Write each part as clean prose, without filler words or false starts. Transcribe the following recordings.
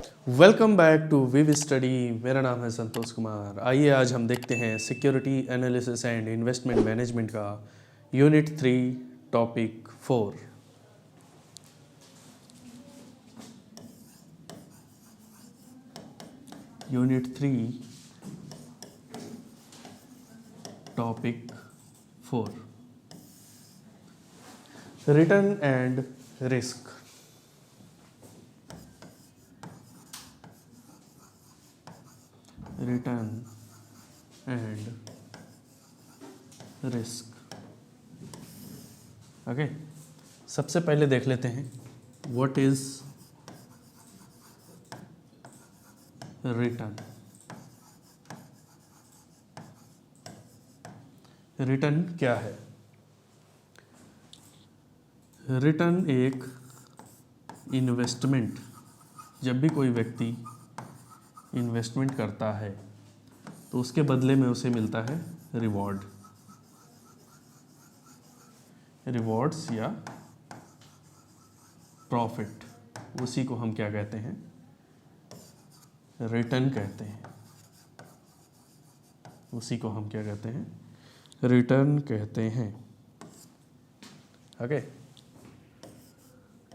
Welcome back to विव study. मेरा नाम है संतोष कुमार। आइए आज हम देखते हैं security analysis and investment management का unit 3 topic 4। Unit 3 topic 4, return and risk. Return and risk. Okay, सबसे पहले देख लेते हैं व्हाट इज रिटर्न। रिटर्न क्या है? रिटर्न एक इन्वेस्टमेंट, जब भी कोई व्यक्ति इन्वेस्टमेंट करता है तो उसके बदले में उसे मिलता है रिवॉर्ड्स या प्रॉफिट। उसी को हम क्या कहते हैं? रिटर्न कहते हैं। उसी को हम क्या कहते हैं? रिटर्न कहते हैं। Okay,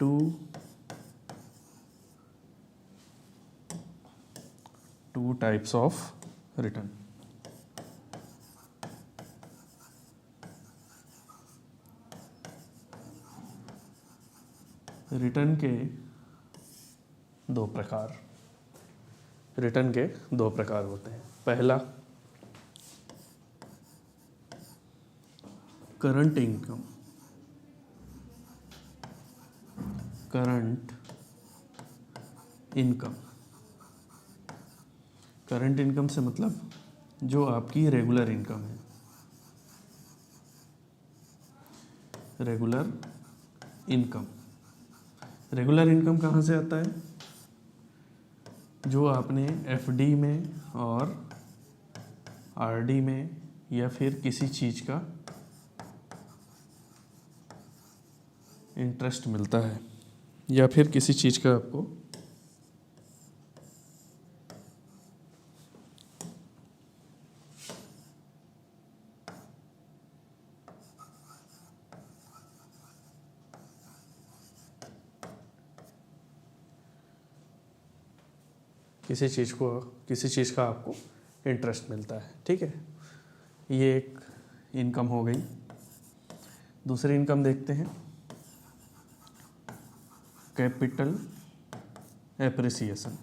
two types of return. Return के दो प्रकार होते हैं। पहला करंट इनकम। करंट इनकम से मतलब जो आपकी रेगुलर इनकम है। रेगुलर इनकम कहाँ से आता है? जो आपने एफडी में और आरडी में या फिर किसी चीज़ का इंटरेस्ट मिलता है या फिर किसी चीज़ का आपको किसी चीज़ का आपको इंटरेस्ट मिलता है। ठीक है, ये एक इनकम हो गई। दूसरी इनकम देखते हैं, कैपिटल एप्रिसिएशन।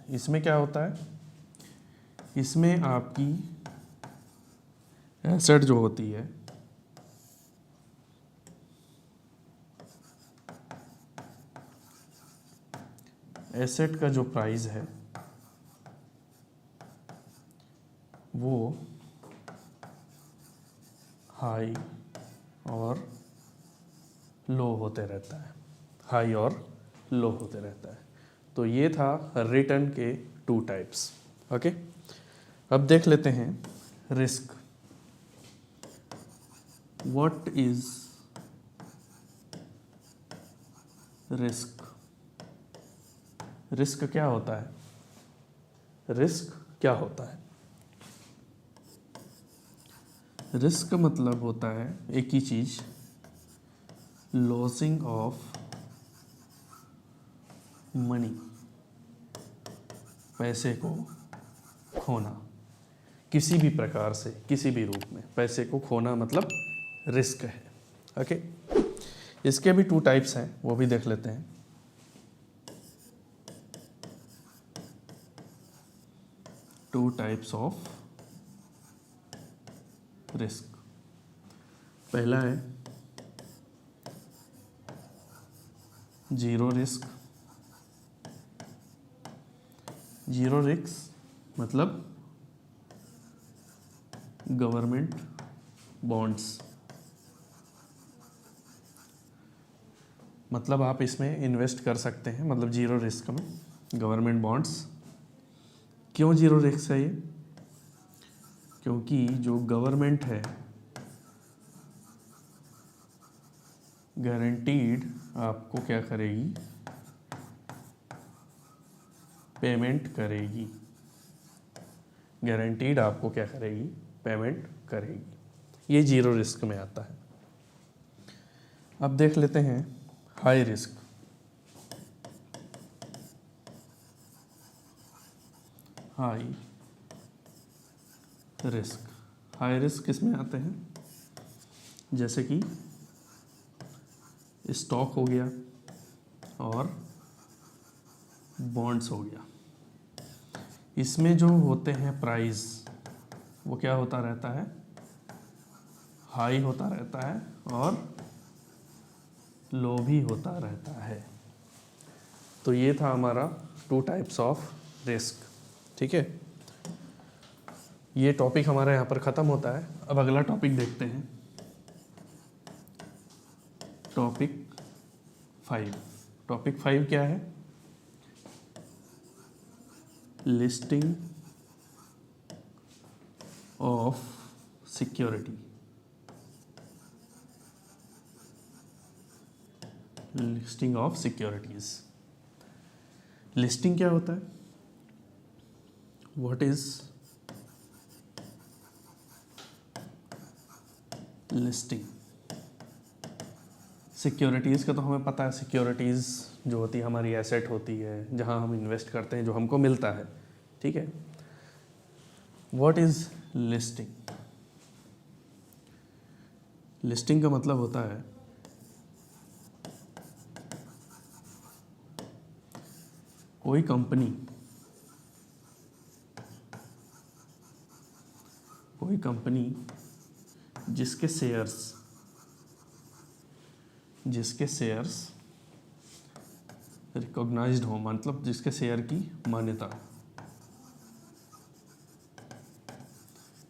इसमें क्या होता है? इसमें आपकी एसेट जो होती है, एसेट का जो प्राइस है वो हाई और लो होते रहता है। तो ये था रिटर्न के 2 टाइप्स। ओके, अब देख लेते हैं risk. What is risk? Risk क्या होता है? रिस्क मतलब होता है एक ही चीज, लॉसिंग ऑफ मनी, पैसे को खोना। किसी भी प्रकार से, किसी भी रूप में पैसे को खोना मतलब रिस्क है। ओके, इसके भी 2 टाइप्स हैं, वो भी देख लेते हैं। Two types of risk. पहला है जीरो रिस्क मतलब गवर्नमेंट बॉन्ड्स। मतलब आप इसमें इन्वेस्ट कर सकते हैं, मतलब जीरो रिस्क में गवर्नमेंट बॉन्ड्स। क्यों जीरो रिस्क है ये? क्योंकि जो गवर्नमेंट है गारंटीड आपको क्या करेगी, पेमेंट करेगी। गारंटीड आपको क्या करेगी, पेमेंट करेगी। ये जीरो रिस्क में आता है। अब देख लेते हैं high risk. High risk, high risk किस में आते हैं, जैसे कि स्टॉक हो गया और बॉन्ड्स हो गया। इसमें जो होते हैं प्राइस, वो क्या होता रहता है, हाई होता रहता है और लो भी होता रहता है। तो ये था हमारा 2 टाइप्स ऑफ रिस्क। ठीक है, ये टॉपिक हमारा यहाँ पर ख़त्म होता है। अब अगला टॉपिक देखते हैं, टॉपिक 5। टॉपिक 5 क्या है, listing of security. Listing of securities. Listing क्या होता है, व्हाट इज लिस्टिंग। सिक्योरिटीज़ का तो हमें पता है, सिक्योरिटीज़ जो होती है हमारी एसेट होती है, जहाँ हम इन्वेस्ट करते हैं, जो हमको मिलता है। ठीक है, व्हाट इज लिस्टिंग। लिस्टिंग का मतलब होता है कोई कंपनी जिसके शेयर्स रिकॉग्नाइज्ड हो, मतलब जिसके शेयर की मान्यता,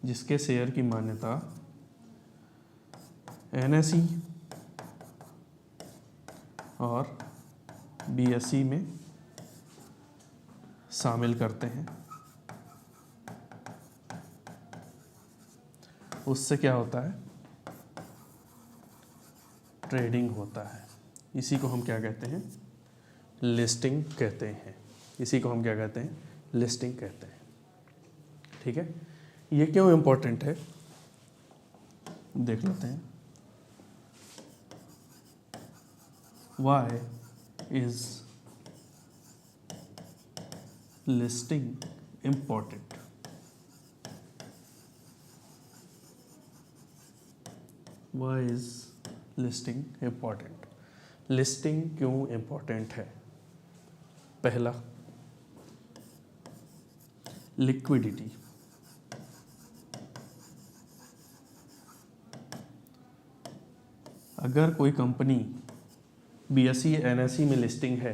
जिसके शेयर की मान्यता NSE और BSE में शामिल करते हैं, उससे क्या होता है, ट्रेडिंग होता है। इसी को हम क्या कहते हैं, लिस्टिंग कहते हैं। इसी को हम क्या कहते हैं, लिस्टिंग कहते हैं। ठीक है, ये क्यों इम्पोर्टेंट है देख लेते हैं। Why is listing important? Why is listing important? Listing क्यों इम्पोर्टेंट है। पहला, लिक्विडिटी। अगर कोई कंपनी BSE NSE में लिस्टिंग है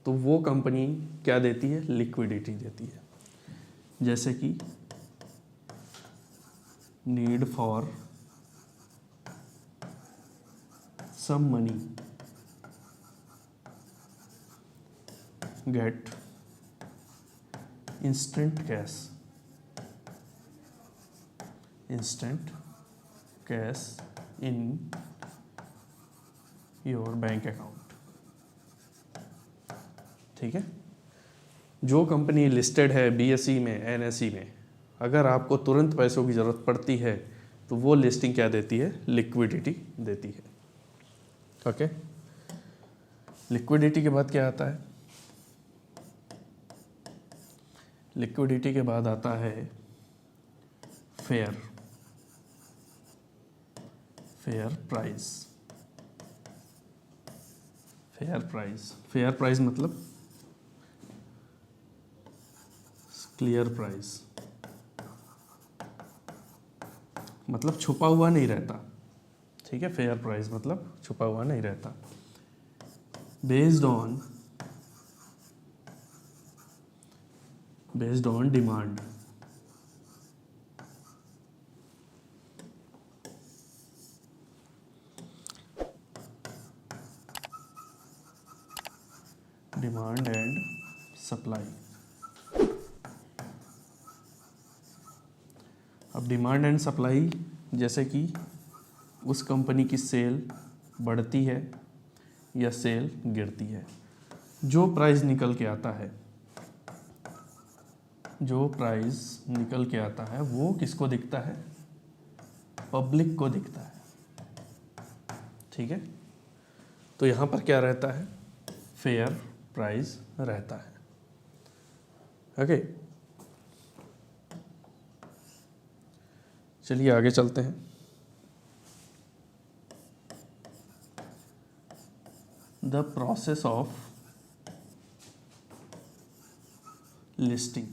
तो वो कंपनी क्या देती है, लिक्विडिटी देती है। जैसे कि need for some money, get instant cash in your bank account. ठीक है, जो कंपनी लिस्टेड है BSE में NSE में, अगर आपको तुरंत पैसों की ज़रूरत पड़ती है तो वो लिस्टिंग क्या देती है, लिक्विडिटी देती है। ओके, लिक्विडिटी के बाद क्या आता है, लिक्विडिटी के बाद आता है फेयर प्राइस। फेयर प्राइस मतलब क्लियर प्राइस, मतलब छुपा हुआ नहीं रहता। ठीक है, फेयर प्राइस मतलब छुपा हुआ नहीं रहता। Based on demand. Demand and supply. अब डिमांड एंड सप्लाई, जैसे कि उस कंपनी की सेल बढ़ती है या सेल गिरती है। जो प्राइस निकल के आता है, जो प्राइस निकल के आता है वो किसको दिखता है? पब्लिक को दिखता है। ठीक है, तो यहाँ पर क्या रहता है? फेयर प्राइस रहता है। ओके, चलिए आगे चलते हैं। The process of listing,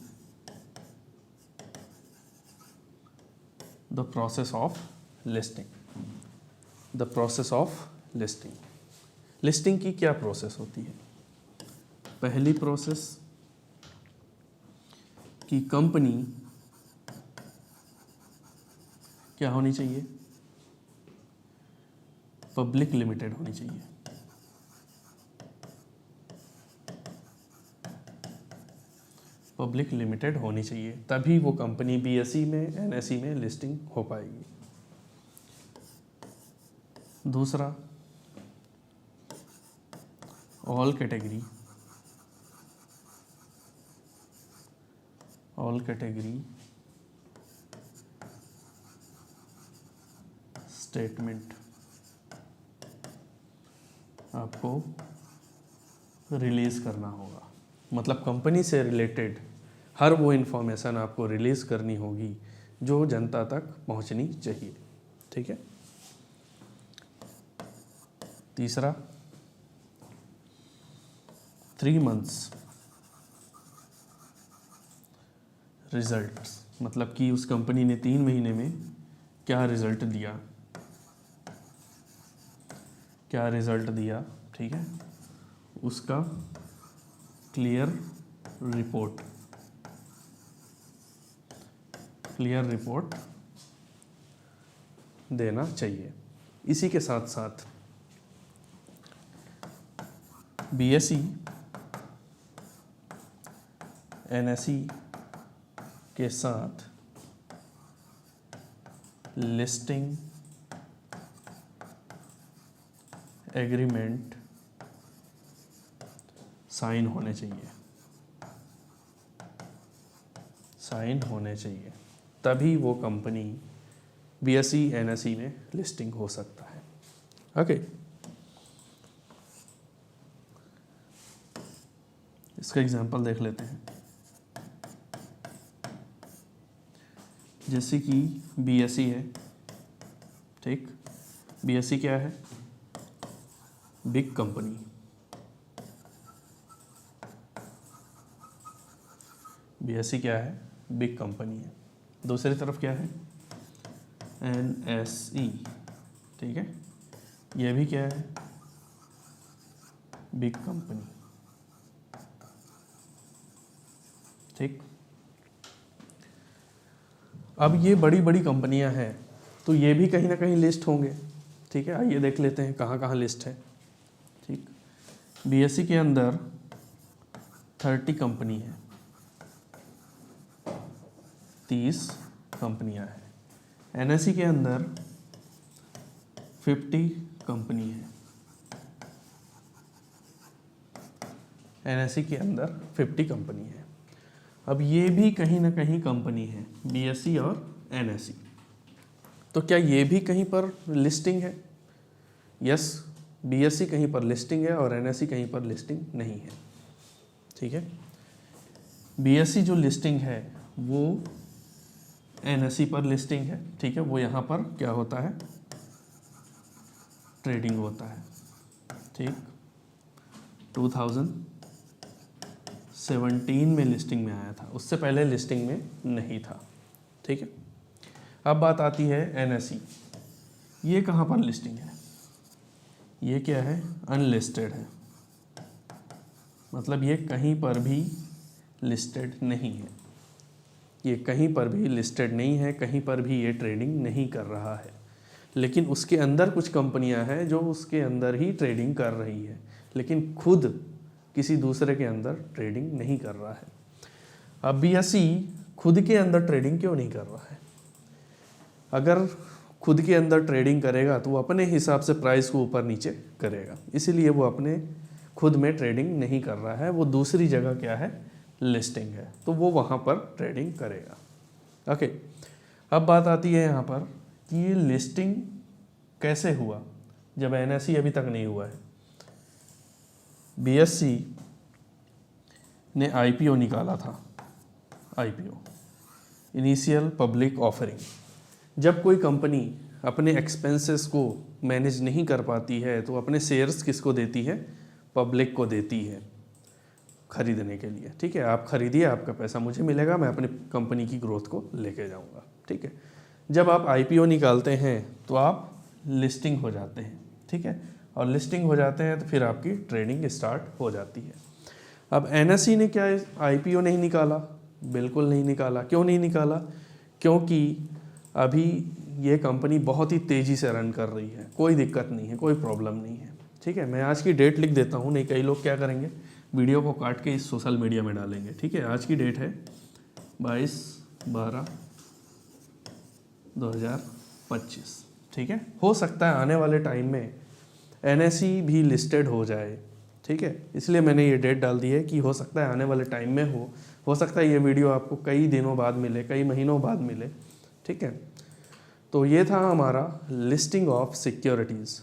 the process of listing, the process of listing. Listing की क्या प्रोसेस होती है? पहली प्रोसेस कि कंपनी क्या होनी चाहिए? पब्लिक लिमिटेड होनी चाहिए। पब्लिक लिमिटेड होनी चाहिए, तभी वो कंपनी बीएसई में, एनएसई में लिस्टिंग हो पाएगी। दूसरा, ऑल कैटेगरी स्टेटमेंट आपको रिलीज करना होगा। मतलब कंपनी से रिलेटेड हर वो इन्फॉर्मेशन आपको रिलीज करनी होगी जो जनता तक पहुंचनी चाहिए। ठीक है। तीसरा, 3 months रिजल्ट्स, मतलब कि उस कंपनी ने 3 महीने में क्या रिजल्ट दिया, ठीक है, उसका क्लियर रिपोर्ट देना चाहिए। इसी के साथ साथ बीएसई, एनएसई के साथ लिस्टिंग एग्रीमेंट साइन होने चाहिए, तभी वो कंपनी बीएसई एनएसई में लिस्टिंग हो सकता है। ओके, इसका एग्जांपल देख लेते हैं। जैसे कि बीएसई है, ठीक, बीएसई क्या है? Big company. बीएसई क्या है? बिग कंपनी है। दूसरी तरफ क्या है? एनएसई, ठीक है, ये भी क्या है? Big company. ठीक, अब ये बड़ी बड़ी कंपनियां हैं तो ये भी कहीं ना कहीं लिस्ट होंगे। ठीक है, आइए देख लेते हैं कहाँ कहाँ लिस्ट है। ठीक, बीएसई के अंदर 30 कंपनी है, 30 कंपनियां हैं। एनएसई के अंदर 50 कंपनी है, एनएसई के अंदर 50 कंपनी है। अब ये भी कहीं ना कहीं कंपनी है, बीएसई और एनएसई। तो क्या ये भी कहीं पर लिस्टिंग है? यस, बीएसई कहीं पर लिस्टिंग है और एनएसई कहीं पर लिस्टिंग नहीं है। ठीक है, बीएसई जो लिस्टिंग है वो एनएसई पर लिस्टिंग है। ठीक है, वो यहाँ पर क्या होता है? ट्रेडिंग होता है। ठीक, 2017 में लिस्टिंग में आया था, उससे पहले लिस्टिंग में नहीं था। ठीक है, अब बात आती है एनएसई। ये कहाँ पर लिस्टिंग है? ये क्या है? अनलिस्टेड है, मतलब ये कहीं पर भी लिस्टेड नहीं है। ये कहीं पर भी लिस्टेड नहीं है, कहीं पर भी ये ट्रेडिंग नहीं कर रहा है। लेकिन उसके अंदर कुछ कंपनियां हैं जो उसके अंदर ही ट्रेडिंग कर रही है, लेकिन खुद किसी दूसरे के अंदर ट्रेडिंग नहीं कर रहा है। अब बीएसई खुद के अंदर ट्रेडिंग क्यों नहीं कर रहा है? अगर खुद के अंदर ट्रेडिंग करेगा तो वो अपने हिसाब से प्राइस को ऊपर नीचे करेगा, इसीलिए वो अपने खुद में ट्रेडिंग नहीं कर रहा है, वो दूसरी जगह क्या है, लिस्टिंग है, तो वो वहाँ पर ट्रेडिंग करेगा। ओके, अब बात आती है यहाँ पर कि ये लिस्टिंग कैसे हुआ जब NSE अभी तक नहीं हुआ है। BSE ने IPO निकाला था, IPO इनिशियल पब्लिक ऑफरिंग। जब कोई कंपनी अपने एक्सपेंसेस को मैनेज नहीं कर पाती है तो अपने शेयर्स किसको देती है, पब्लिक को देती है खरीदने के लिए। ठीक है, आप खरीदिए, आपका पैसा मुझे मिलेगा, मैं अपनी कंपनी की ग्रोथ को लेके जाऊंगा। ठीक है, जब आप IPO निकालते हैं तो आप लिस्टिंग हो जाते हैं। ठीक है, और लिस्टिंग हो जाते हैं तो फिर आपकी ट्रेडिंग स्टार्ट हो जाती है। अब NSE ने क्या IPO नहीं निकाला, बिल्कुल नहीं निकाला। क्यों नहीं निकाला, क्योंकि अभी ये कंपनी बहुत ही तेज़ी से रन कर रही है, कोई दिक्कत नहीं है, कोई प्रॉब्लम नहीं है। ठीक है, मैं आज की डेट लिख देता हूँ, नहीं कई लोग क्या करेंगे, वीडियो को काट के इस सोशल मीडिया में डालेंगे। ठीक है, आज की डेट है 22/12/2025। ठीक है, हो सकता है आने वाले टाइम में NSE भी लिस्टेड हो जाए। ठीक है, इसलिए मैंने ये डेट डाल दी है कि हो सकता है आने वाले टाइम में हो सकता है ये वीडियो आपको कई दिनों बाद मिले, कई महीनों बाद मिले। ठीक है, तो ये था हमारा लिस्टिंग ऑफ सिक्योरिटीज़।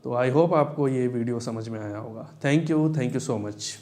तो आई होप आपको ये वीडियो समझ में आया होगा। Thank you so much.